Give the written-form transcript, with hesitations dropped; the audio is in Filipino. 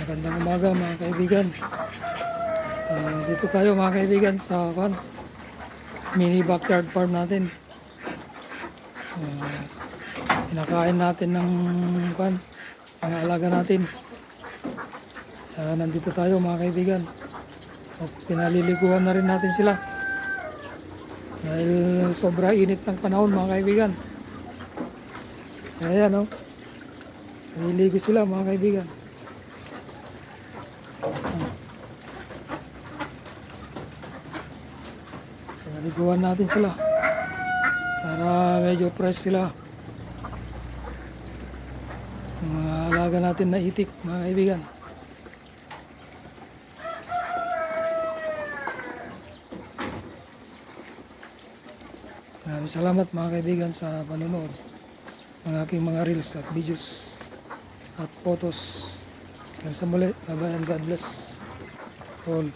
Magandang umaga mga kaibigan. Dito tayo mga kaibigan sa mini backyard farm natin. Kinakain natin ng mga alaga natin. Nandito tayo mga kaibigan. At pinaliliguan na rin natin sila. Dahil sobra init ng panahon mga kaibigan. Ayan o. Naliligo sila mga kaibigan. Naliguan natin sila para medyo fresh sila. Mga alaga natin na itik mga kaibigan. Maraming salamat mga kaibigan sa panonood ng aking mga reels at videos at photos. Hanggang sa muli, bye bye and God bless all.